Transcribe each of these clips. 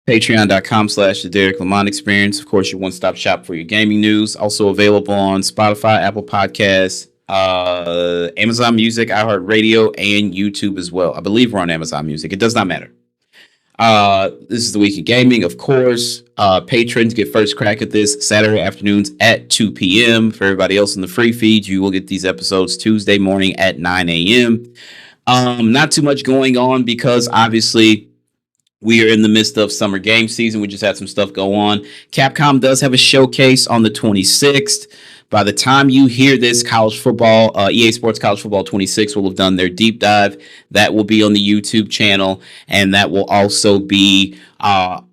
Patreon.com/the Derrick Lamon Experience. Of course, your one-stop shop for your gaming news. Also available on Spotify, Apple Podcasts, Amazon Music, iHeartRadio, and YouTube as well. I believe we're on Amazon Music. It does not matter. This is the week of gaming, of course. Patrons get first crack at this Saturday afternoons at 2 p.m. For everybody else in the free feed, you will get these episodes Tuesday morning at 9 a.m. Not too much going on because obviously we are in the midst of summer game season. We just had some stuff go on. Capcom does have a showcase on the 26th. By the time you hear this, college football, EA Sports College Football 26 will have done their deep dive. That will be on the YouTube channel, and that will also be on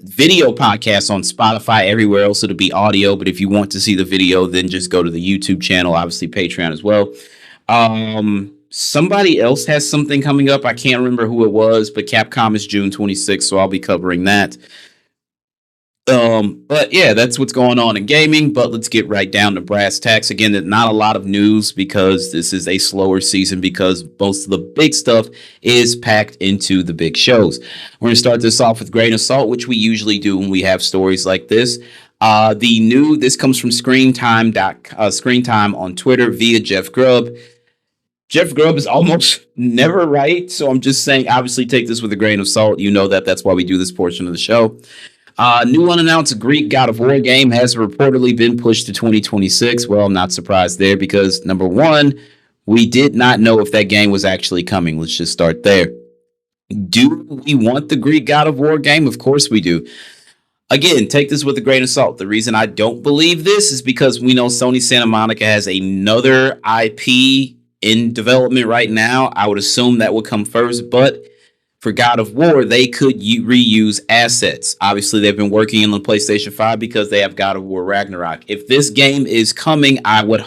video podcasts on Spotify. Everywhere else it'll be audio, but if you want to see the video, then just go to the YouTube channel, obviously Patreon as well. Somebody else has something coming up. I can't remember who it was, but Capcom is June 26th, so I'll be covering that. But yeah, that's what's going on in gaming. But let's get right down to brass tacks. Again, not a lot of news because this is a slower season because most of the big stuff is packed into the big shows. We're going to start this off with grain of salt, which we usually do when we have stories like this. This comes from Screen Time on Twitter via Jeff Grubb. Jeff Grubb is almost never right, so I'm just saying, obviously, take this with a grain of salt. You know that. That's why we do this portion of the show. New unannounced Greek God of War game has reportedly been pushed to 2026. Well, I'm not surprised there because, number one, we did not know if that game was actually coming. Let's just start there. Do we want the Greek God of War game? Of course we do. Again, take this with a grain of salt. The reason I don't believe this is because we know Sony Santa Monica has another IP in development right now. I would assume that would come first, but for God of War, they could reuse assets. Obviously, they've been working on the PlayStation 5 because they have God of War Ragnarok. If this game is coming, I would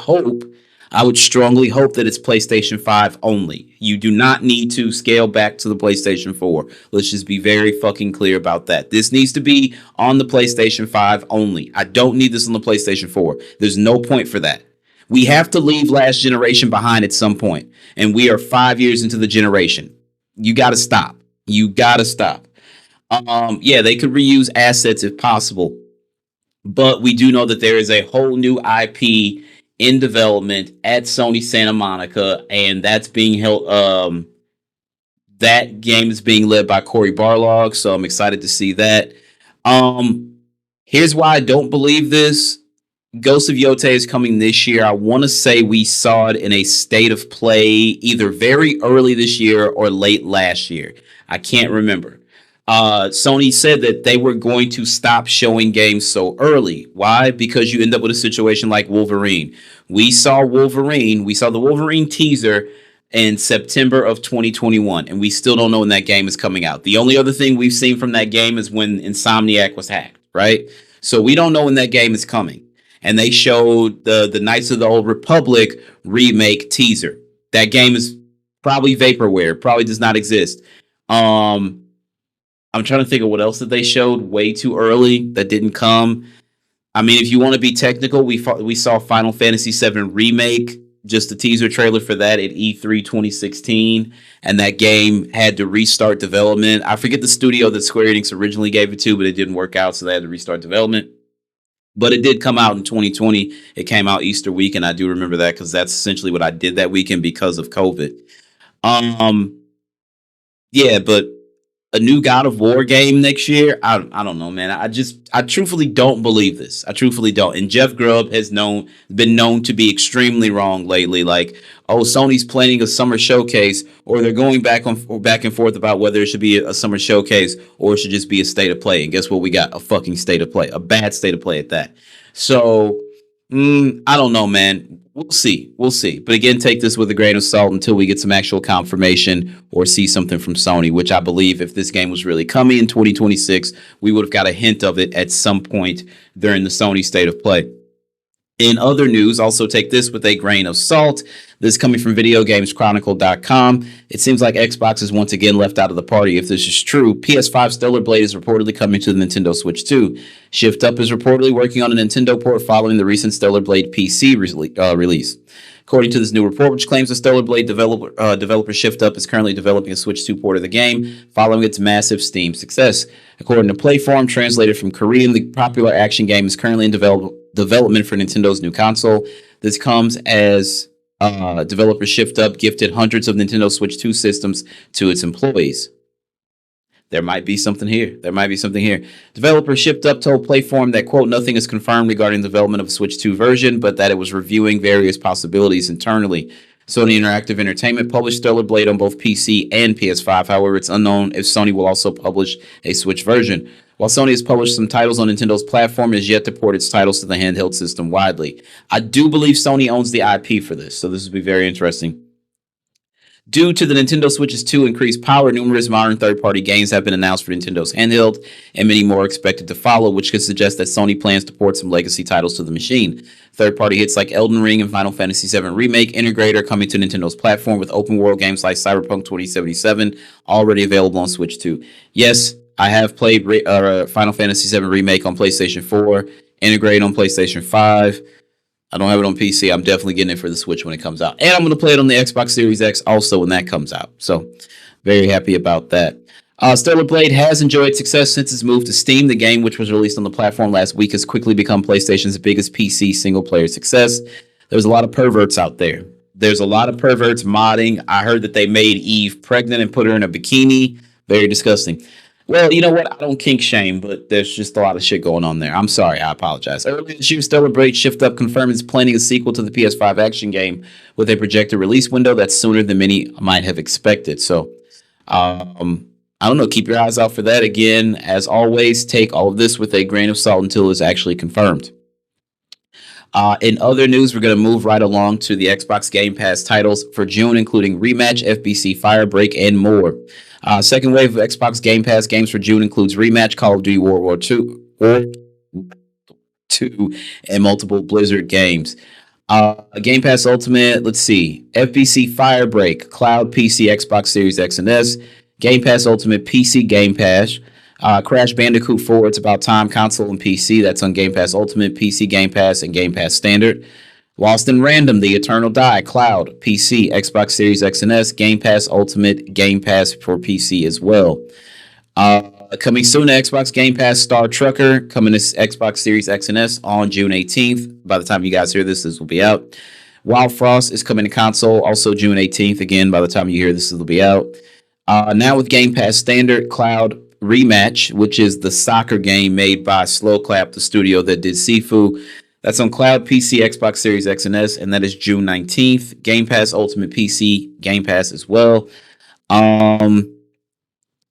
strongly hope that it's PlayStation 5 only. You do not need to scale back to the PlayStation 4. Let's just be very fucking clear about that. This needs to be on the PlayStation 5 only. I don't need this on the PlayStation 4. There's no point for that. We have to leave last generation behind at some point, and we are 5 years into the generation. You got to stop. You got to stop. Yeah, they could reuse assets if possible, but we do know that there is a whole new IP in development at Sony Santa Monica, and that's being held. That game is being led by Cory Barlog, so I'm excited to see that. Here's why I don't believe this. Ghost of Yote is coming this year. I want to say we saw it in a state of play either very early this year or late last year. I can't remember. Sony said that they were going to stop showing games so early. Why? Because you end up with a situation like Wolverine. We saw the Wolverine teaser in September of 2021, and we still don't know when that game is coming out. The only other thing we've seen from that game is when Insomniac was hacked, right? So we don't know when that game is coming. And they showed the Knights of the Old Republic remake teaser. That game is probably vaporware, probably does not exist. I'm trying to think of what else that they showed way too early that didn't come. I mean, if you want to be technical, we saw Final Fantasy VII Remake, just a teaser trailer for that at E3 2016, and that game had to restart development. I forget the studio that Square Enix originally gave it to, but it didn't work out, so they had to restart development. But it did come out in 2020. It came out Easter weekend. I do remember that because that's essentially what I did that weekend because of COVID. Yeah, but a new God of War game next year, I don't know, man. I truthfully don't believe this. I truthfully don't. And Jeff Grubb has been known to be extremely wrong lately. Like, oh, Sony's planning a summer showcase, or they're going back and forth about whether it should be a summer showcase or it should just be a state of play. And guess what? We got a fucking state of play, a bad state of play at that. So I don't know, man. We'll see. But again, take this with a grain of salt until we get some actual confirmation or see something from Sony, which I believe if this game was really coming in 2026, we would have got a hint of it at some point during the Sony State of Play. In other news, also take this with a grain of salt. This is coming from VideoGamesChronicle.com. It seems like Xbox is once again left out of the party. If this is true, PS5 Stellar Blade is reportedly coming to the Nintendo Switch 2. Shift Up is reportedly working on a Nintendo port following the recent Stellar Blade PC release. According to this new report, which claims the Stellar Blade developer Shift Up is currently developing a Switch 2 port of the game following its massive Steam success. According to Playform, translated from Korean, the popular action game is currently in development for Nintendo's new console. This comes as developer Shift Up gifted hundreds of Nintendo Switch 2 systems to its employees. There might be something here. Developer Shift Up told Playform that, quote, nothing is confirmed regarding the development of a Switch 2 version, but that it was reviewing various possibilities internally. Sony Interactive Entertainment published Stellar Blade on both PC and PS5. However, it's unknown if Sony will also publish a Switch version. While Sony has published some titles on Nintendo's platform, it has yet to port its titles to the handheld system widely. I do believe Sony owns the IP for this, so this will be very interesting. Due to the Nintendo Switch's 2 increased power, numerous modern third-party games have been announced for Nintendo's handheld, and many more are expected to follow, which could suggest that Sony plans to port some legacy titles to the machine. Third-party hits like Elden Ring and Final Fantasy VII Remake Integrate are coming to Nintendo's platform, with open-world games like Cyberpunk 2077 already available on Switch 2. Yes, I have played Final Fantasy VII Remake on PlayStation 4, Integrate on PlayStation 5. I don't have it on PC. I'm definitely getting it for the Switch when it comes out. And I'm going to play it on the Xbox Series X also when that comes out. So, very happy about that. Stellar Blade has enjoyed success since its move to Steam. The game, which was released on the platform last week, has quickly become PlayStation's biggest PC single-player success. There's a lot of perverts out there. There's a lot of perverts modding. I heard that they made Eve pregnant and put her in a bikini. Very disgusting. Well, you know what? I don't kink shame, but there's just a lot of shit going on there. I'm sorry. I apologize. Earlier this year, Stellar Blade Shift Up confirmed it's planning a sequel to the PS5 action game with a projected release window that's sooner than many might have expected. So, I don't know. Keep your eyes out for that. Again, as always, take all of this with a grain of salt until it's actually confirmed. In other news, we're going to move right along to the Xbox Game Pass titles for June, including Rematch, FBC Firebreak, and more. Second wave of Xbox Game Pass games for June includes Rematch, Call of Duty World War II, and multiple Blizzard games. Game Pass Ultimate, let's see. FBC Firebreak, Cloud, PC, Xbox Series X and S. Game Pass Ultimate, PC Game Pass. Crash Bandicoot 4, It's About Time, console and PC. That's on Game Pass Ultimate, PC Game Pass, and Game Pass Standard. Lost in Random, The Eternal Die, Cloud, PC, Xbox Series X and S, Game Pass Ultimate, Game Pass for PC as well. Coming soon to Xbox Game Pass, Star Trucker, coming to Xbox Series X and S on June 18th. By the time you guys hear this, this will be out. Wild Frost is coming to console, also June 18th. Again, by the time you hear this, it'll be out. Now with Game Pass Standard, Cloud, Rematch, which is the soccer game made by Slow Clap, the studio that did Sifu. That's on Cloud, PC, Xbox Series X and S, and that is June 19th. Game Pass Ultimate PC, Game Pass as well.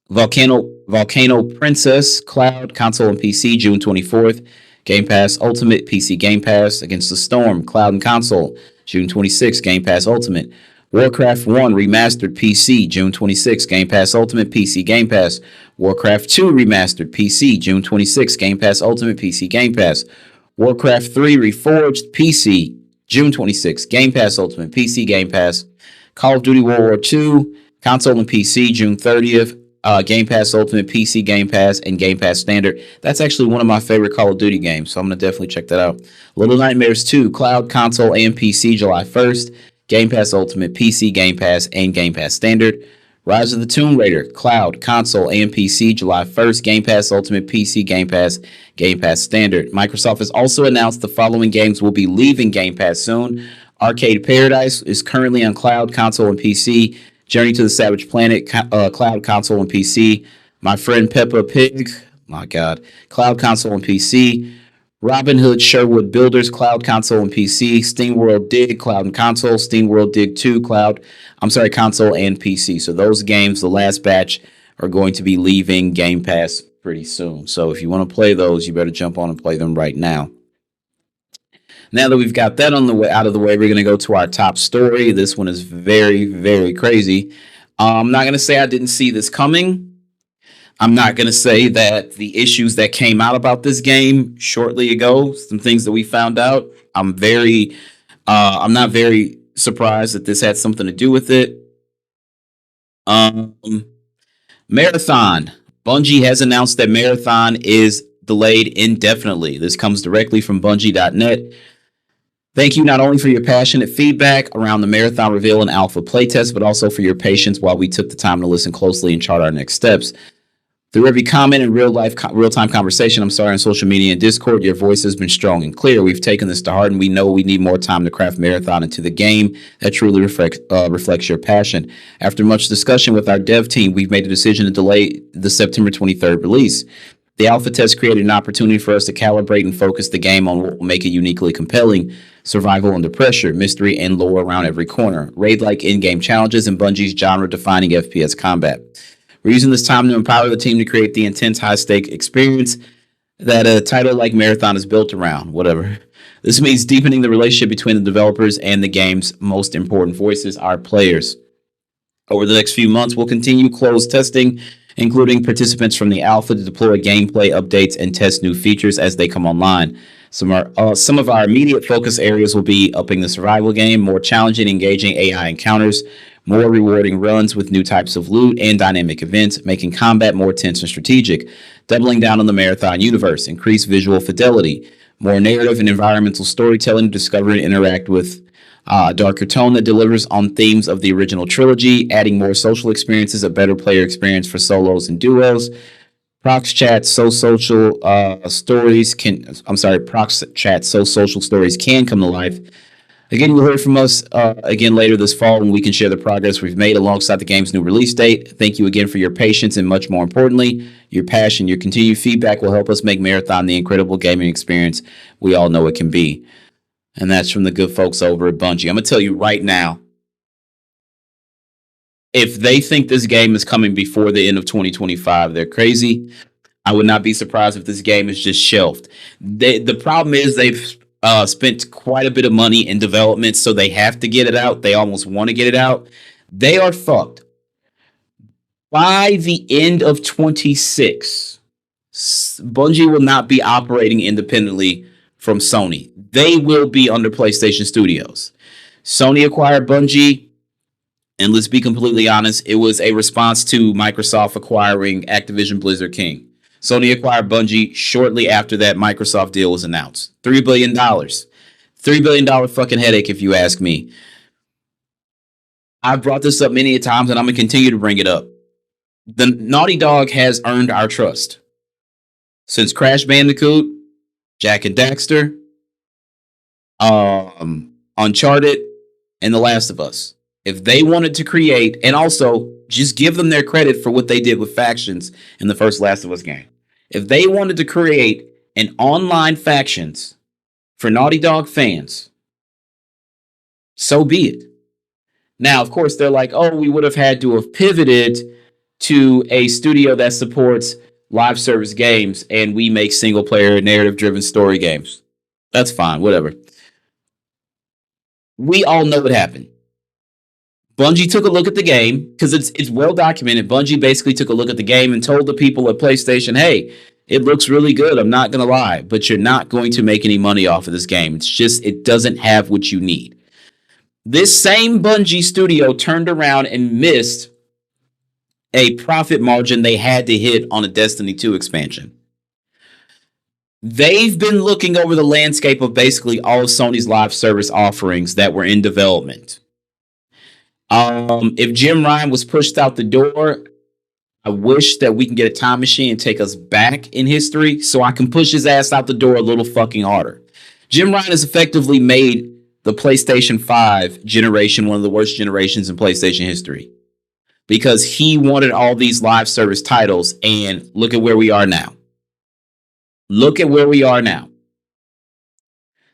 Volcano Princess, Cloud, console and PC, June 24th. Game Pass Ultimate, PC Game Pass. Against the Storm, Cloud and console, June 26th. Game Pass Ultimate. Warcraft 1 Remastered PC, June 26th. Game Pass Ultimate, PC Game Pass. Warcraft 2 Remastered PC, June 26th. Game Pass Ultimate, PC Game Pass. Warcraft 3 Reforged PC, June 26th. Game Pass Ultimate, PC Game Pass. Call of Duty World War II, console and PC, June 30th. Game Pass Ultimate, PC Game Pass, and Game Pass Standard. That's actually one of my favorite Call of Duty games, so I'm going to definitely check that out. Little Nightmares 2, Cloud, console, and PC, July 1st. Game Pass Ultimate, PC Game Pass, and Game Pass Standard. Rise of the Tomb Raider, Cloud, console, and PC, July 1st. Game Pass Ultimate, PC Game Pass, Game Pass Standard. Microsoft has also announced the following games will be leaving Game Pass soon. Arcade Paradise is currently on Cloud, console, and PC. Journey to the Savage Planet, Cloud, console, and PC. My Friend Peppa Pig, my God, Cloud, console, and PC. Robin Hood Sherwood Builders, Cloud, console, and PC. SteamWorld Dig, Cloud and console. SteamWorld Dig 2, console and PC. So those games, the last batch, are going to be leaving Game Pass pretty soon. So if you want to play those, you better jump on and play them right now. Now that we've got that out of the way, we're going to go to our top story. This one is very, very crazy. I'm not going to say I didn't see this coming. I'm not going to say that the issues that came out about this game shortly ago, some things that we found out, I'm not very surprised that this had something to do with it. Marathon. Bungie has announced that Marathon is delayed indefinitely. This comes directly from Bungie.net. Thank you not only for your passionate feedback around the marathon reveal and alpha playtest, but also for your patience while we took the time to listen closely and chart our next steps. Through every comment and real time conversation, on social media and Discord, your voice has been strong and clear. We've taken this to heart, and we know we need more time to craft Marathon into the game that truly reflects your passion. After much discussion with our dev team, we've made a decision to delay the September 23rd release. The alpha test created an opportunity for us to calibrate and focus the game on what will make it uniquely compelling: survival under pressure, mystery, and lore around every corner, raid-like in-game challenges, and Bungie's genre-defining FPS combat. We're using this time to empower the team to create the intense, high-stake experience that a title like Marathon is built around. Whatever. This means deepening the relationship between the developers and the game's most important voices, our players. Over the next few months, we'll continue closed testing, including participants from the alpha, to deploy gameplay updates and test new features as they come online. Some of our immediate focus areas will be upping the survival game, more challenging, engaging AI encounters, more rewarding runs with new types of loot and dynamic events, making combat more tense and strategic, doubling down on the Marathon universe, increased visual fidelity, more narrative and environmental storytelling to discover and interact with, a darker tone that delivers on themes of the original trilogy, adding more social experiences, a better player experience for solos and duos. Prox chat so social stories can. I'm sorry, Prox chat so social stories can come to life. Again, you'll hear from us again later this fall when we can share the progress we've made alongside the game's new release date. Thank you again for your patience and, much more importantly, your passion. Your continued feedback will help us make Marathon the incredible gaming experience we all know it can be. And that's from the good folks over at Bungie. I'm going to tell you right now, if they think this game is coming before the end of 2025, they're crazy. I would not be surprised if this game is just shelved. The problem is they've spent quite a bit of money in development, so they have to get it out. They almost want to get it out. They are fucked. By the end of 26, Bungie will not be operating independently from Sony. They will be under PlayStation Studios. Sony acquired Bungie, and let's be completely honest, it was a response to Microsoft acquiring Activision Blizzard King. Sony acquired Bungie shortly after that Microsoft deal was announced. $3 billion. $3 billion fucking headache, if you ask me. I've brought this up many times, and I'm going to continue to bring it up. The Naughty Dog has earned our trust. Since Crash Bandicoot, Jak and Daxter, Uncharted, and The Last of Us. If they wanted to create, and also just give them their credit for what they did with factions in the first Last of Us game. If they wanted to create an online factions for Naughty Dog fans, so be it. Now, of course, they're like, oh, we would have had to have pivoted to a studio that supports live service games and we make single player narrative driven story games. That's fine, whatever. We all know what happened. Bungie took a look at the game because it's well documented. Bungie basically took a look at the game and told the people at PlayStation, hey, it looks really good. I'm not going to lie, but you're not going to make any money off of this game. It's just, it doesn't have what you need. This same Bungie studio turned around and missed a profit margin they had to hit on a Destiny 2 expansion. They've been looking over the landscape of basically all of Sony's live service offerings that were in development. If Jim Ryan was pushed out the door, I wish that we can get a time machine and take us back in history so I can push his ass out the door a little fucking harder. Jim Ryan has effectively made the PlayStation 5 generation one of the worst generations in PlayStation history because he wanted all these live service titles, and look at where we are now. Look at where we are now.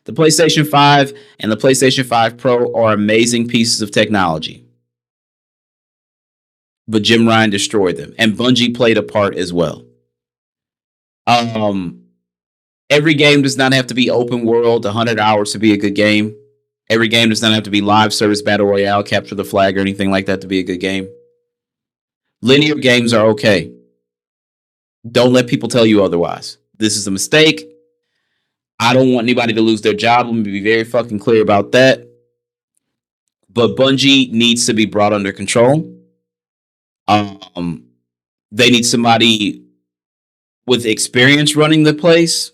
The PlayStation 5 and the PlayStation 5 Pro are amazing pieces of technology. But Jim Ryan destroyed them, and Bungie played a part as well. Every game does not have to be open world, 100 hours to be a good game. Every game does not have to be live service battle royale, capture the flag, or anything like that to be a good game. Linear games are okay. Don't let people tell you otherwise. This is a mistake. I don't want anybody to lose their job. Let me be very fucking clear about that. But Bungie needs to be brought under control. They need somebody with experience running the place.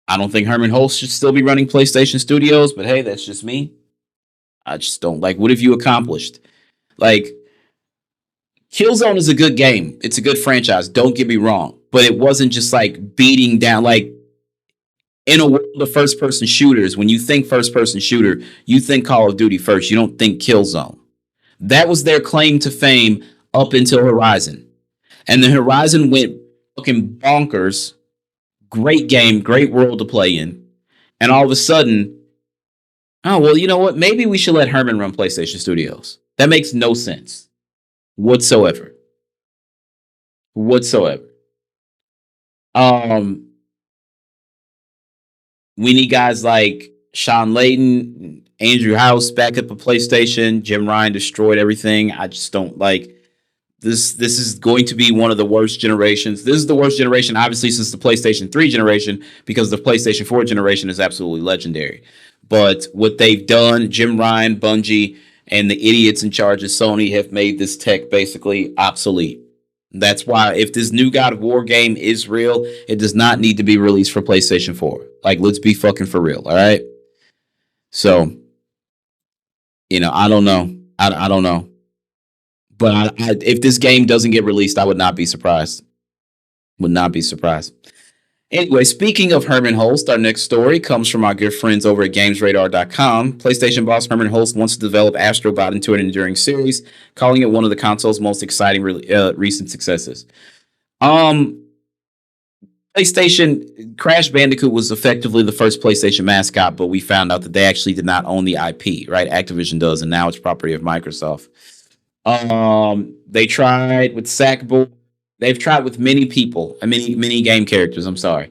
I don't think Herman Hulst should still be running PlayStation Studios, but hey, that's just me. I just don't like. What have you accomplished? Like, Killzone is a good game. It's a good franchise. Don't get me wrong, but it wasn't just like beating down. Like in a world of first person shooters, when you think first person shooter, you think Call of Duty first. You don't think Killzone. That was their claim to fame up until Horizon, and then Horizon went fucking bonkers. Great game, great world to play in, and all of a sudden, oh well, you know what? Maybe we should let Herman run PlayStation Studios. That makes no sense whatsoever. Whatsoever. Um, we need guys like Sean Layden, Andrew House back up a PlayStation. Jim Ryan destroyed everything. I just don't like this. This is going to be one of the worst generations. This is the worst generation, obviously, since the PlayStation 3 generation, because the PlayStation 4 generation is absolutely legendary. But what they've done, Jim Ryan, Bungie, and the idiots in charge of Sony have made this tech basically obsolete. That's why if this new God of War game is real, it does not need to be released for PlayStation 4. Like, let's be fucking for real, all right? So, I don't know. I don't know. But if this game doesn't get released, I would not be surprised. Would not be surprised. Anyway, speaking of Herman Hulst, our next story comes from our good friends over at GamesRadar.com. PlayStation boss Herman Hulst wants to develop Astro Bot into an enduring series, calling it one of the console's most exciting recent successes. PlayStation Crash Bandicoot was effectively the first PlayStation mascot, but we found out that they actually did not own the IP, right? Activision does, and now it's property of Microsoft. They tried with Sackboy. They've tried with many people, many game characters. I'm sorry.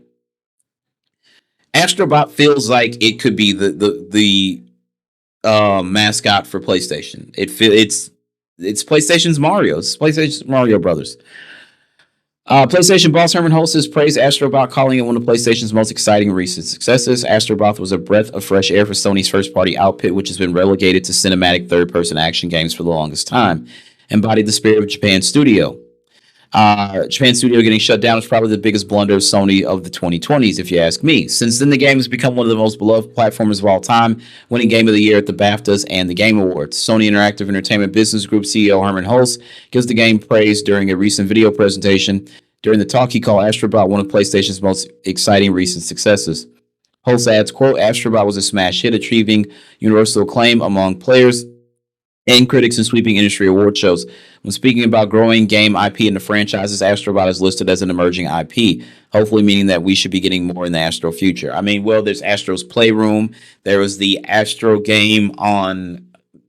Astro Bot feels like it could be the mascot for PlayStation. It's PlayStation's Mario. It's PlayStation's Mario Brothers. PlayStation boss Herman Hulst has praised Astro Bot, calling it one of PlayStation's most exciting recent successes. Astro Bot was a breath of fresh air for Sony's first-party output, which has been relegated to cinematic third-person action games for the longest time. Embodied the spirit of Japan Studio. Japan Studio getting shut down is probably the biggest blunder of Sony of the 2020s, if you ask me. Since then, the game has become one of the most beloved platformers of all time, winning Game of the Year at the BAFTAs and the Game Awards. Sony Interactive Entertainment Business Group CEO Herman Hulst gives the game praise during a recent video presentation. During the talk, he called Astro Bot one of PlayStation's most exciting recent successes. Hulst adds, quote, Astro Bot was a smash hit, achieving universal acclaim among players and critics in sweeping industry award shows. When speaking about growing game IP into franchises, Astro Bot is listed as an emerging IP, hopefully meaning that we should be getting more in the Astro future. I mean, well, there's Astro's Playroom. There was the Astro game on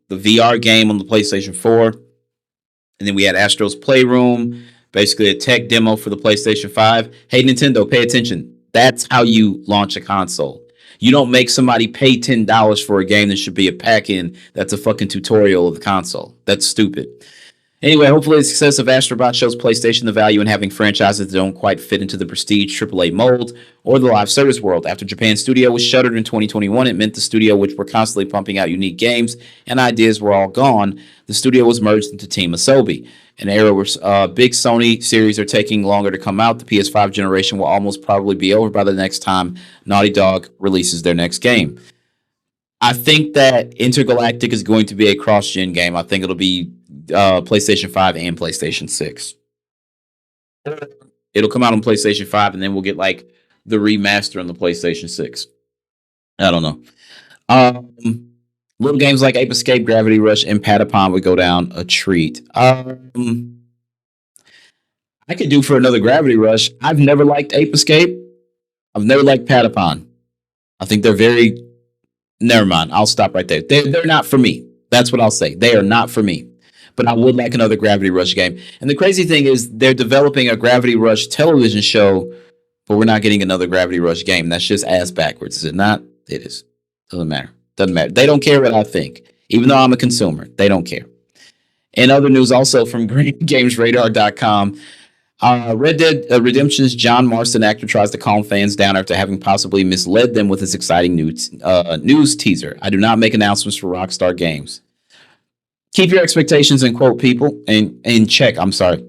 the VR game on the PlayStation 4. And then we had Astro's Playroom, basically a tech demo for the PlayStation 5. Hey, Nintendo, pay attention. That's how you launch a console. You don't make somebody pay $10 for a game that should be a pack-in that's a fucking tutorial of the console. That's stupid. Anyway, hopefully the success of Astro Bot shows PlayStation the value in having franchises that don't quite fit into the prestige AAA mold or the live service world. After Japan Studio was shuttered in 2021, it meant the studio, which were constantly pumping out unique games and ideas, were all gone. The studio was merged into Team Asobi, an era where big Sony series are taking longer to come out. The PS5 generation will almost probably be over by the next time Naughty Dog releases their next game. I think that Intergalactic is going to be a cross-gen game. I think it'll be PlayStation 5 and PlayStation 6. It'll come out on PlayStation 5, and then we'll get like the remaster on the PlayStation 6. I don't know. Little games like Ape Escape, Gravity Rush, and Patapon would go down a treat. I could do for another Gravity Rush. I've never liked Ape Escape. I've never liked Patapon. I think they're very... Never mind. I'll stop right there. They're not for me. That's what I'll say. They are not for me. But I would like another Gravity Rush game. And the crazy thing is they're developing a Gravity Rush television show, but we're not getting another Gravity Rush game. That's just ass backwards. Is it not? It is. Doesn't matter. Doesn't matter. They don't care what I think. Even though I'm a consumer, they don't care. In other news also from GamesRadar.com, Red Dead Redemption's John Marston actor tries to calm fans down after having possibly misled them with his exciting news teaser. I do not make announcements for Rockstar Games. Keep your expectations in quote people in check. I'm sorry.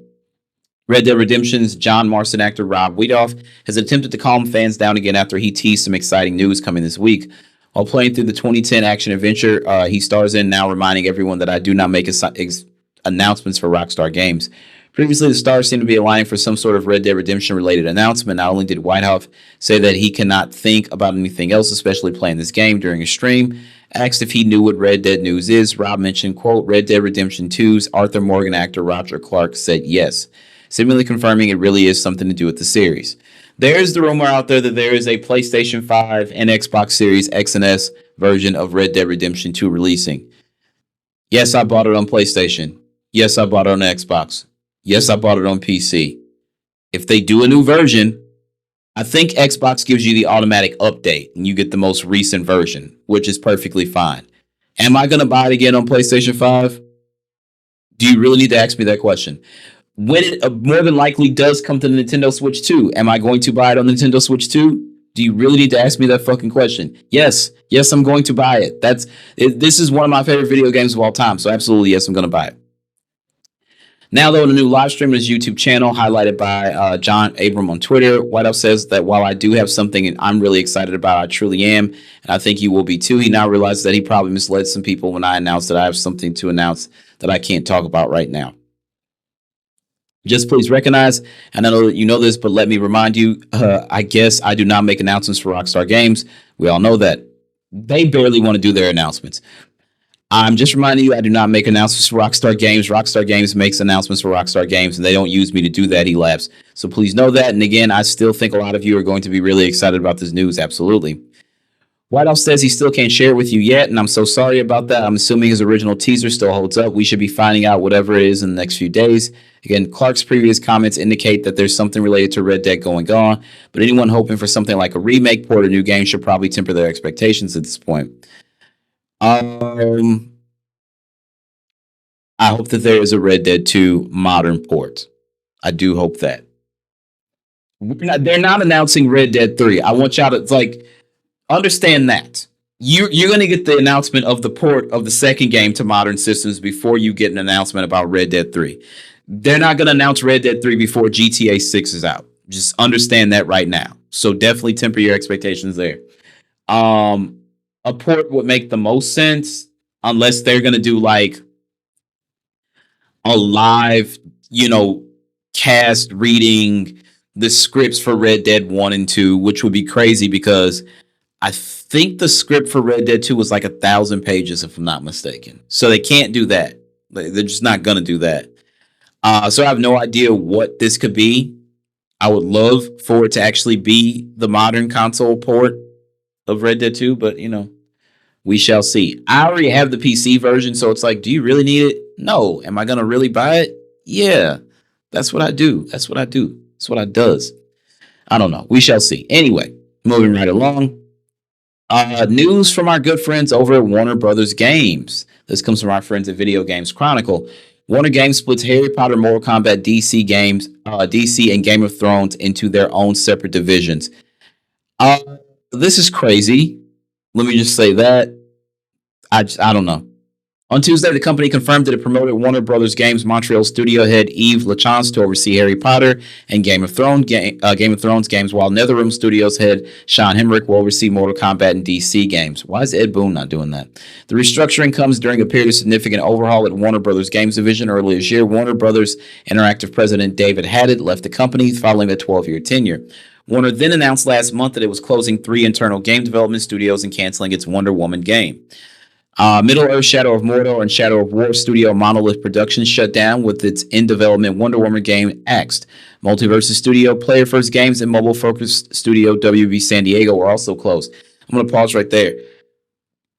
Red Dead Redemption's John Marston actor Rob Wiedoff has attempted to calm fans down again after he teased some exciting news coming this week. While playing through the 2010 action adventure he stars in, now reminding everyone that I do not make announcements for Rockstar Games. Previously, the stars seemed to be aligning for some sort of Red Dead Redemption related announcement. Not only did Whitehoff say that he cannot think about anything else, especially playing this game during a stream, asked if he knew what Red Dead news is, Rob mentioned, quote, Red Dead Redemption 2's Arthur Morgan actor Roger Clark said yes, seemingly confirming it really is something to do with the series. There's the rumor out there that there is a PlayStation 5 and Xbox Series X and S version of Red Dead Redemption 2 releasing. Yes, I bought it on PlayStation. Yes, I bought it on Xbox. Yes, I bought it on PC. If they do a new version, I think Xbox gives you the automatic update and you get the most recent version, which is perfectly fine. Am I going to buy it again on PlayStation 5? Do you really need to ask me that question? When it more than likely does come to the Nintendo Switch 2, am I going to buy it on Nintendo Switch 2? Do you really need to ask me that fucking question? Yes, I'm going to buy it. This is one of my favorite video games of all time, so absolutely yes, I'm going to buy it. Now, though, in a new live stream on his YouTube channel, highlighted by John Abram on Twitter, Whitehouse says that while I do have something I'm really excited about, I truly am, and I think you will be too. He now realizes that he probably misled some people when I announced that I have something to announce that I can't talk about right now. Just please recognize, and I know that you know this, but let me remind you, I guess I do not make announcements for Rockstar Games. We all know that. They barely want to do their announcements. I'm just reminding you, I do not make announcements for Rockstar Games. Rockstar Games makes announcements for Rockstar Games, and they don't use me to do that, Elapse. So please know that. And again, I still think a lot of you are going to be really excited about this news. Absolutely. Whitehouse says he still can't share it with you yet, and I'm so sorry about that. I'm assuming his original teaser still holds up. We should be finding out whatever it is in the next few days. Again, Clark's previous comments indicate that there's something related to Red Dead going on, but anyone hoping for something like a remake, port, or new game should probably temper their expectations at this point. I hope that there is a Red Dead 2 modern port. I do hope that. They're not announcing Red Dead 3. I want y'all to understand that. You're going to get the announcement of the port of the second game to modern systems before you get an announcement about Red Dead 3. They're not going to announce Red Dead 3 before GTA 6 is out. Just understand that right now. So definitely temper your expectations there. A port would make the most sense unless they're going to do like a live, cast reading the scripts for Red Dead 1 and 2, which would be crazy because I think the script for Red Dead 2 was like 1,000 pages, if I'm not mistaken. So they can't do that. They're just not going to do that. So I have no idea what this could be. I would love for it to actually be the modern console port of Red Dead 2, but, we shall see. I already have the PC version, so it's like, do you really need it? No. Am I going to really buy it? Yeah. That's what I do. That's what I does. I don't know. We shall see. Anyway, moving right along. News from our good friends over at Warner Brothers Games. This comes from our friends at Video Games Chronicle. Warner Games splits Harry Potter, Mortal Kombat, DC, and Game of Thrones into their own separate divisions. This is crazy. Let me just say that. I don't know. On Tuesday, the company confirmed that it promoted Warner Brothers Games Montreal studio head Yves Lachance to oversee Harry Potter and Game of Thrones games, while NetherRealm Studios head Sean Hemrick will oversee Mortal Kombat and DC games. Why is Ed Boon not doing that? The restructuring comes during a period of significant overhaul at Warner Brothers Games division. Earlier this year, Warner Brothers Interactive president David Haddad left the company following a 12-year tenure. Warner then announced last month that it was closing 3 internal game development studios and canceling its Wonder Woman game. Middle-earth, Shadow of Mordor, and Shadow of War studio Monolith Productions shut down with its in-development Wonder Woman game axed. Multiverses studio Player First Games and mobile-focused studio WB San Diego were also closed. I'm going to pause right there.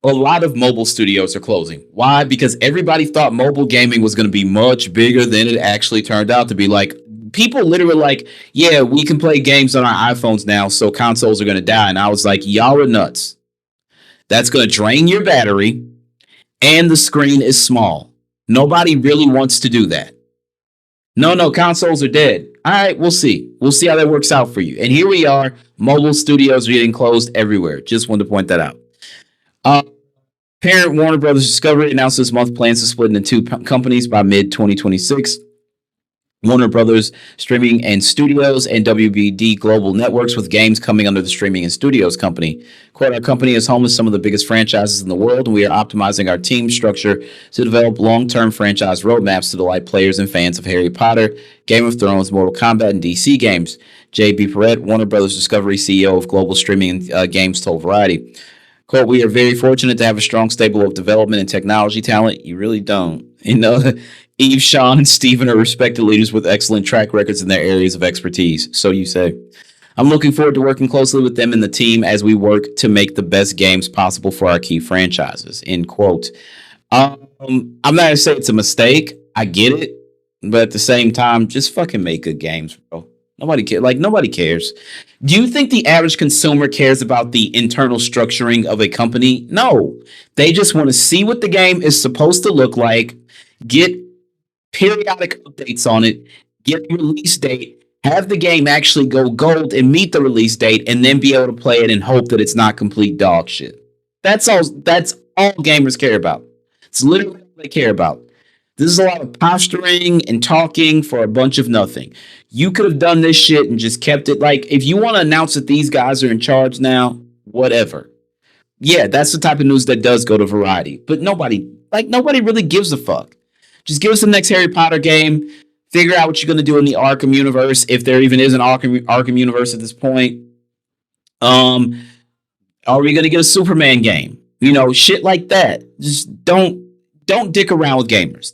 A lot of mobile studios are closing. Why? Because everybody thought mobile gaming was going to be much bigger than it actually turned out to be. Like, people literally like, yeah, we can play games on our iPhones now, so consoles are going to die. And I was like, y'all are nuts. That's going to drain your battery, and the screen is small. Nobody really wants to do that. No, consoles are dead. All right, we'll see. We'll see how that works out for you. And here we are. Mobile studios are getting closed everywhere. Just wanted to point that out. Parent Warner Brothers Discovery announced this month plans to split into 2 companies by mid-2026. Warner Brothers Streaming and Studios, and WBD Global Networks, with games coming under the Streaming and Studios company. Quote, our company is home to some of the biggest franchises in the world, and we are optimizing our team structure to develop long-term franchise roadmaps to delight players and fans of Harry Potter, Game of Thrones, Mortal Kombat, and DC games. J.B. Perrette, Warner Brothers Discovery CEO of Global Streaming and Games, told Variety. Quote, we are very fortunate to have a strong stable of development and technology talent. You really don't. Eve, Sean, and Steven are respected leaders with excellent track records in their areas of expertise. So you say. I'm looking forward to working closely with them and the team as we work to make the best games possible for our key franchises. End quote. I'm not going to say it's a mistake. I get it. But at the same time, just fucking make good games, bro. Nobody cares. Like, nobody cares. Do you think the average consumer cares about the internal structuring of a company? No. They just want to see what the game is supposed to look like, get periodic updates on it, get a release date, have the game actually go gold and meet the release date, and then be able to play it and hope that it's not complete dog shit. That's all gamers care about. It's literally all they care about. This is a lot of posturing and talking for a bunch of nothing. You could have done this shit and just kept it. Like, if you want to announce that these guys are in charge now, whatever. Yeah, that's the type of news that does go to Variety. But nobody really gives a fuck. Just give us the next Harry Potter game. Figure out what you're going to do in the Arkham universe, if there even is an Arkham universe at this point. Are we going to get a Superman game? Shit like that. Just don't dick around with gamers.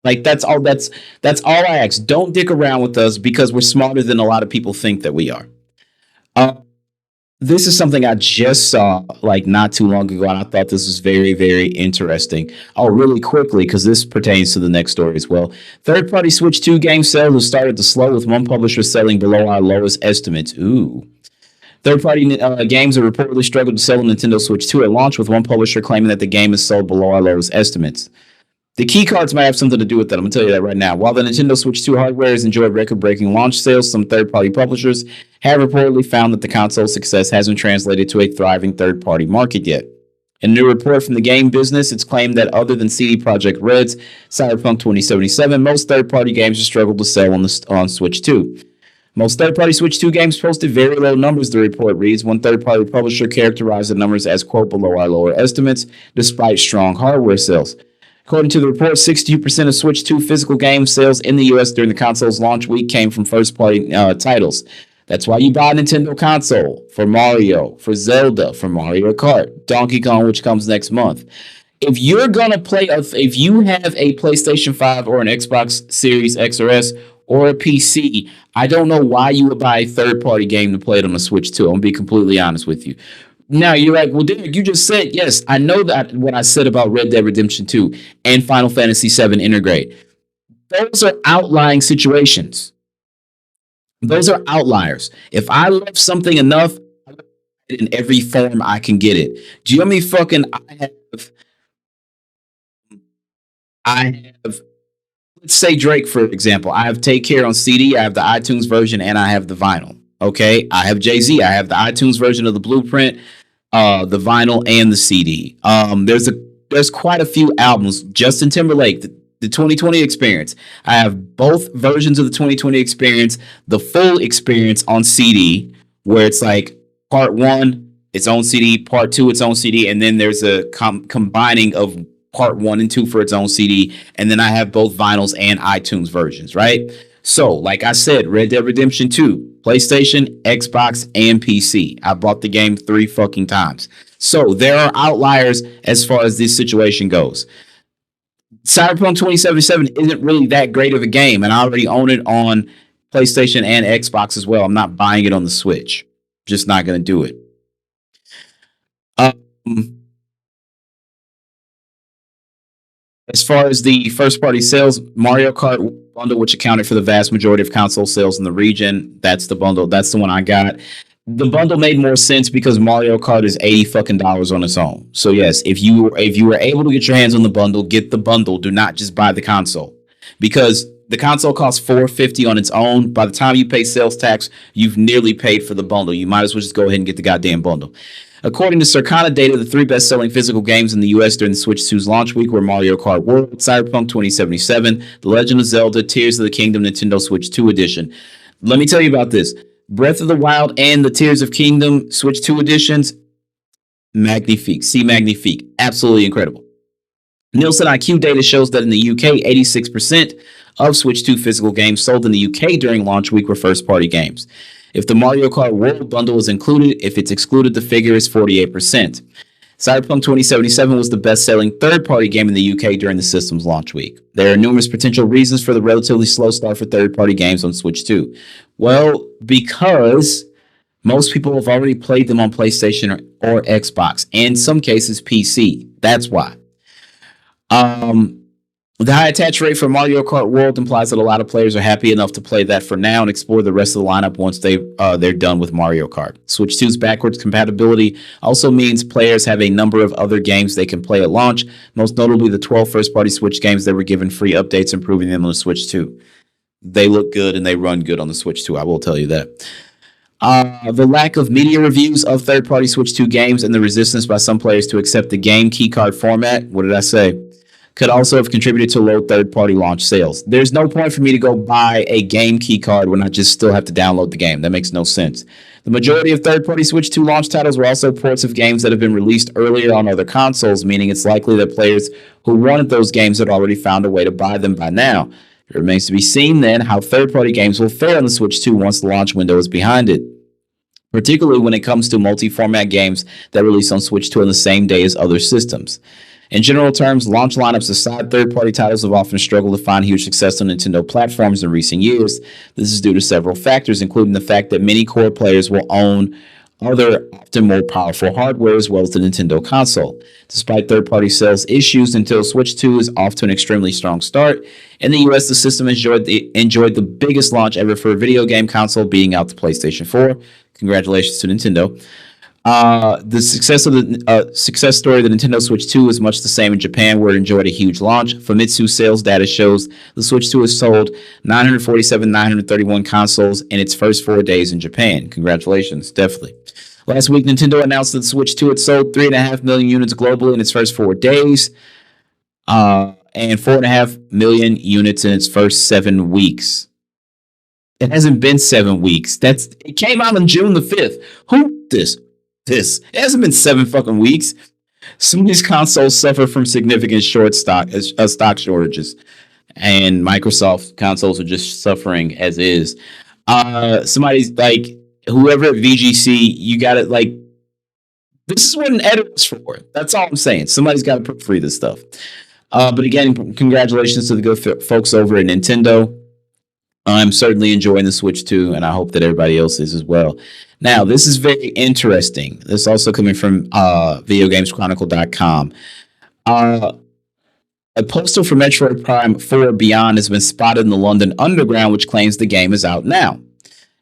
Like, that's all I ask. Don't dick around with us, because we're smarter than a lot of people think that we are. This is something I just saw like not too long ago, and I thought this was very, very interesting. Oh, really quickly, because this pertains to the next story as well. Third-party Switch 2 game sales have started to slow, with one publisher selling below our lowest estimates. Ooh. Third-party games have reportedly struggled to sell on Nintendo Switch 2 at launch, with one publisher claiming that the game is sold below our lowest estimates. The key cards might have something to do with that. I'm going to tell you that right now. While the Nintendo Switch 2 hardware has enjoyed record-breaking launch sales, some third-party publishers have reportedly found that the console's success hasn't translated to a thriving third-party market yet. In a new report from the game business, it's claimed that other than CD Projekt Red's Cyberpunk 2077, most third-party games have struggled to sell on Switch 2. Most third-party Switch 2 games posted very low numbers, the report reads. One third-party publisher characterized the numbers as, quote, below our lower estimates, despite strong hardware sales. According to the report, 62% of Switch 2 physical game sales in the U.S. during the console's launch week came from first-party titles. That's why you buy a Nintendo console, for Mario, for Zelda, for Mario Kart, Donkey Kong, which comes next month. If you're going to if you have a PlayStation 5 or an Xbox Series X or S or a PC, I don't know why you would buy a third-party game to play it on a Switch 2. I'm going to be completely honest with you. Now, you're like, well, Derek, you just said, yes, I know that what I said about Red Dead Redemption 2 and Final Fantasy VII Integrate. Those are outlying situations. Those are outliers. If I love something enough, I love it in every form I can get it. Do you know how many fucking I have, let's say Drake, for example. I have Take Care on CD, I have the iTunes version, and I have the vinyl. Okay, I have Jay-Z. I have the iTunes version of the Blueprint, the vinyl, and the CD. There's quite a few albums. Justin Timberlake, the 2020 Experience. I have both versions of the 2020 Experience, the full experience on CD, where it's like part one, its own CD, part two, its own CD, and then there's a combining of part 1 and 2 for its own CD, and then I have both vinyls and iTunes versions, right? So, like I said, Red Dead Redemption 2, PlayStation, Xbox, and PC. I bought the game 3 fucking times. So, there are outliers as far as this situation goes. Cyberpunk 2077 isn't really that great of a game, and I already own it on PlayStation and Xbox as well. I'm not buying it on the Switch. Just not going to do it. As far as the first party sales, Mario Kart bundle, which accounted for the vast majority of console sales in the region, that's the bundle. That's the one I got. The bundle made more sense because Mario Kart is $80 fucking on its own. So yes, if you were able to get your hands on the bundle, get the bundle. Do not just buy the console, because the console costs $450 on its own. By the time you pay sales tax, you've nearly paid for the bundle. You might as well just go ahead and get the goddamn bundle. According to Circana data, the three best-selling physical games in the US during the Switch 2's launch week were Mario Kart World, Cyberpunk 2077, The Legend of Zelda, Tears of the Kingdom Nintendo Switch 2 Edition. Let me tell you about this. Breath of the Wild and the Tears of Kingdom Switch 2 editions, magnifique. See magnifique. Absolutely incredible. Nielsen IQ data shows that in the UK, 86% of Switch 2 physical games sold in the UK during launch week were first-party games. If the Mario Kart World bundle is included, if it's excluded, the figure is 48%. Cyberpunk 2077 was the best-selling third-party game in the UK during the system's launch week. There are numerous potential reasons for the relatively slow start for third-party games on Switch 2. Well, because most people have already played them on PlayStation or Xbox, and in some cases PC. That's why. The high attach rate for Mario Kart World implies that a lot of players are happy enough to play that for now and explore the rest of the lineup once they're done with Mario Kart. Switch 2's backwards compatibility also means players have a number of other games they can play at launch, most notably the 12 first-party Switch games that were given free updates improving them on the Switch 2. They look good and they run good on the Switch 2, I will tell you that. The lack of media reviews of third-party Switch 2 games and the resistance by some players to accept the game keycard format, what did I say? Could also have contributed to low third-party launch sales. There's no point for me to go buy a game keycard when I just still have to download the game. That makes no sense. The majority of third-party Switch 2 launch titles were also ports of games that have been released earlier on other consoles, meaning it's likely that players who wanted those games had already found a way to buy them by now. It remains to be seen then how third-party games will fare on the Switch 2 once the launch window is behind it, particularly when it comes to multi-format games that release on Switch 2 on the same day as other systems. In general terms, launch lineups aside, third-party titles have often struggled to find huge success on Nintendo platforms in recent years. This is due to several factors, including the fact that many core players will own other, often more powerful hardware as well as the Nintendo console. Despite third-party sales issues, Nintendo Switch 2 is off to an extremely strong start. In the US, the system enjoyed the biggest launch ever for a video game console, beating out the PlayStation 4. Congratulations to Nintendo. The success story of the Nintendo Switch 2 is much the same in Japan, where it enjoyed a huge launch. Famitsu sales data shows the Switch 2 has sold 931 consoles in its first 4 days in Japan. Congratulations, definitely. Last week, Nintendo announced that the Switch 2 had sold 3.5 million units globally in its first 4 days, and 4.5 million units in its first 7 weeks. It hasn't been 7 weeks. It came out on June the 5th. Who this? It hasn't been 7 fucking weeks. Some of these consoles suffer from significant stock shortages, and Microsoft consoles are just suffering as is. Somebody's like, whoever at VGC, you got it. Like, this is what an editor's for. That's all I'm saying. Somebody's got to proofread this stuff. But again, congratulations to the good folks over at Nintendo. I'm certainly enjoying the Switch 2, and I hope that everybody else is as well. Now, this is very interesting. This is also coming from VideoGamesChronicle.com. A poster for Metroid Prime 4 Beyond has been spotted in the London Underground, which claims the game is out now.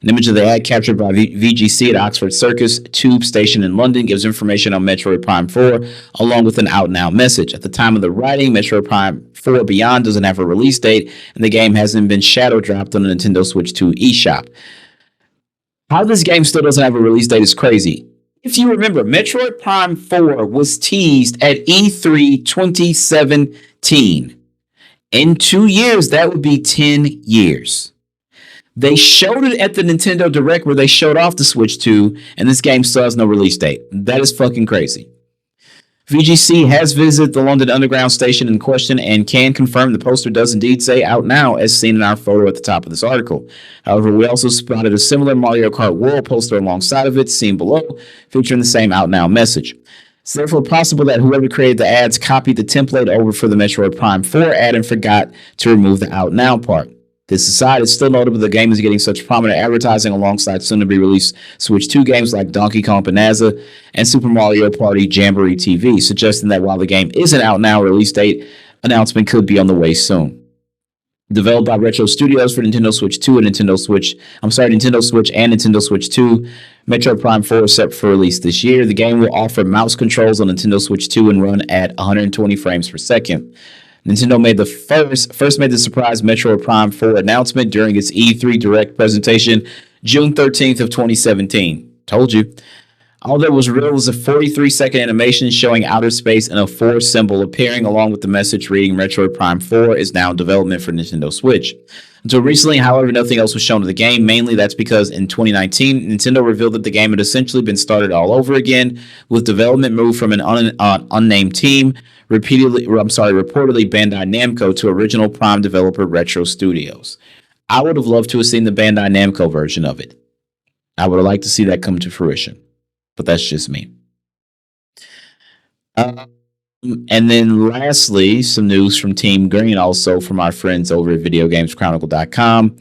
An image of the ad captured by VGC at Oxford Circus Tube Station in London gives information on Metroid Prime 4, along with an out now message. At the time of the writing, Metroid Prime 4 Beyond doesn't have a release date, and the game hasn't been shadow dropped on the Nintendo Switch 2 eShop. How this game still doesn't have a release date is crazy. If you remember, Metroid Prime 4 was teased at E3 2017. In 2 years, that would be 10 years. They showed it at the Nintendo Direct where they showed off the Switch 2, and this game still has no release date. That is fucking crazy. VGC has visited the London Underground station in question and can confirm the poster does indeed say out now, as seen in our photo at the top of this article. However, we also spotted a similar Mario Kart World poster alongside of it, seen below, featuring the same out now message. It's therefore possible that whoever created the ads copied the template over for the Metroid Prime 4 ad and forgot to remove the out now part. This aside, it's still notable the game is getting such prominent advertising alongside soon-to-be-released Switch 2 games like Donkey Kong Bonanza and Super Mario Party Jamboree TV, suggesting that while the game isn't out now, a release date announcement could be on the way soon. Developed by Retro Studios for Nintendo Switch 2 and Nintendo Switch and Nintendo Switch 2, Metroid Prime 4 is set for release this year. The game will offer mouse controls on Nintendo Switch 2 and run at 120 frames per second. Nintendo made first made the surprise Metroid Prime 4 announcement during its E3 Direct presentation, June 13th of 2017. Told you. All that was revealed was a 43-second animation showing outer space and a 4 symbol appearing along with the message reading Metroid Prime 4 is now in development for Nintendo Switch. Until recently, however, nothing else was shown of the game. Mainly that's because in 2019, Nintendo revealed that the game had essentially been started all over again, with development moved from an unnamed team, reportedly Bandai Namco, to original Prime developer Retro Studios. I would have loved to have seen the Bandai Namco version of it. I would have liked to see that come to fruition. But that's just me. And then lastly, some news from Team Green, also from our friends over at VideoGamesChronicle.com.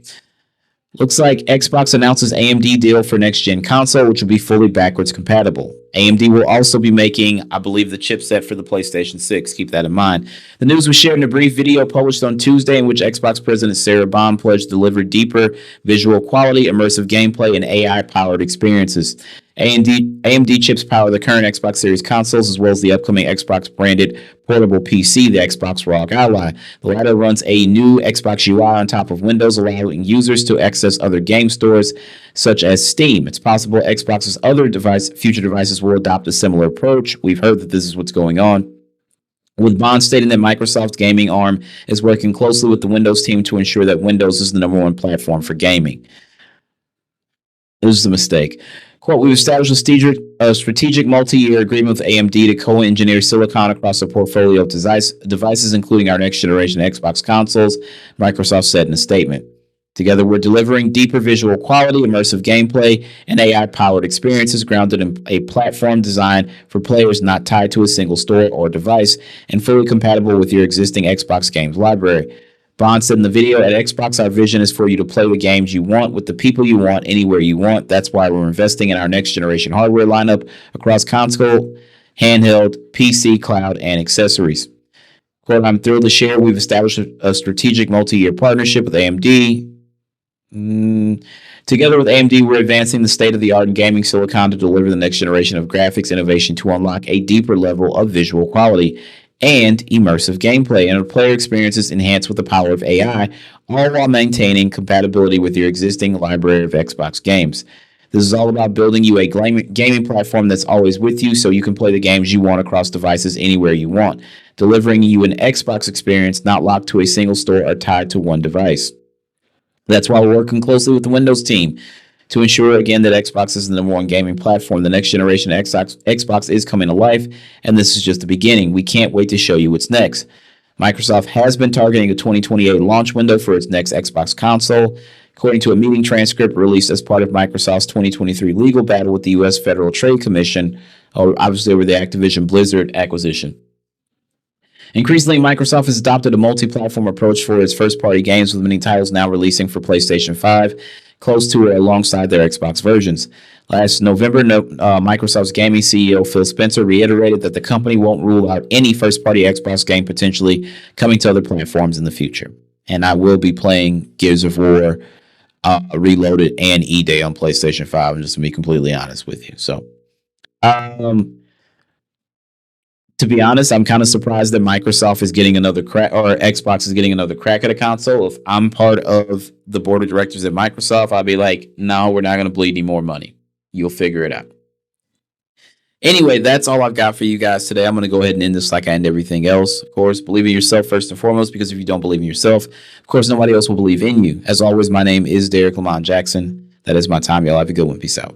Looks like Xbox announces AMD deal for next-gen console, which will be fully backwards compatible. AMD will also be making, I believe, the chipset for the PlayStation 6. Keep that in mind. The news was shared in a brief video published on Tuesday in which Xbox President Sarah Bond pledged to deliver deeper visual quality, immersive gameplay, and AI-powered experiences. AMD chips power the current Xbox Series consoles as well as the upcoming Xbox-branded portable PC, the Xbox ROG Ally. The latter runs a new Xbox UI on top of Windows, allowing users to access other game stores such as Steam. It's possible Xbox's other future devices will adopt a similar approach. We've heard that this is what's going on, with Bond stating that Microsoft's gaming arm is working closely with the Windows team to ensure that Windows is the number one platform for gaming. This is a mistake. Quote, we've established a strategic multi-year agreement with AMD to co-engineer silicon across a portfolio of devices, including our next-generation Xbox consoles, Microsoft said in a statement. Together, we're delivering deeper visual quality, immersive gameplay, and AI-powered experiences grounded in a platform designed for players not tied to a single store or device and fully compatible with your existing Xbox games library. Bond said in the video, at Xbox, our vision is for you to play the games you want with the people you want, anywhere you want. That's why we're investing in our next-generation hardware lineup across console, handheld, PC, cloud, and accessories. Quote, I'm thrilled to share we've established a strategic multi-year partnership with AMD. Together with AMD, we're advancing the state-of-the-art in gaming silicon to deliver the next generation of graphics innovation to unlock a deeper level of visual quality and immersive gameplay, and our player experiences enhanced with the power of AI, all while maintaining compatibility with your existing library of Xbox games. This is all about building you a gaming platform that's always with you so you can play the games you want across devices anywhere you want, delivering you an Xbox experience not locked to a single store or tied to one device. That's why we're working closely with the Windows team to ensure, again, that Xbox is the number one gaming platform. The next generation Xbox is coming to life, and this is just the beginning. We can't wait to show you what's next. Microsoft has been targeting a 2028 launch window for its next Xbox console, according to a meeting transcript released as part of Microsoft's 2023 legal battle with the U.S. Federal Trade Commission, obviously over the Activision Blizzard acquisition. Increasingly, Microsoft has adopted a multi-platform approach for its first-party games, with many titles now releasing for PlayStation 5, close to or alongside their Xbox versions. Last November, Microsoft's gaming CEO Phil Spencer reiterated that the company won't rule out any first-party Xbox game potentially coming to other platforms in the future. And I will be playing Gears of War Reloaded and E-Day on PlayStation 5, just to be completely honest with you. So, to be honest, I'm kind of surprised that Microsoft is getting another crack, or Xbox is getting another crack at a console. If I'm part of the board of directors at Microsoft, I'd be like, no, we're not going to bleed any more money. You'll figure it out. Anyway, that's all I've got for you guys today. I'm going to go ahead and end this like I end everything else. Of course, believe in yourself first and foremost, because if you don't believe in yourself, of course, nobody else will believe in you. As always, my name is Derrick Lamon Jackson. That is my time. Y'all have a good one. Peace out.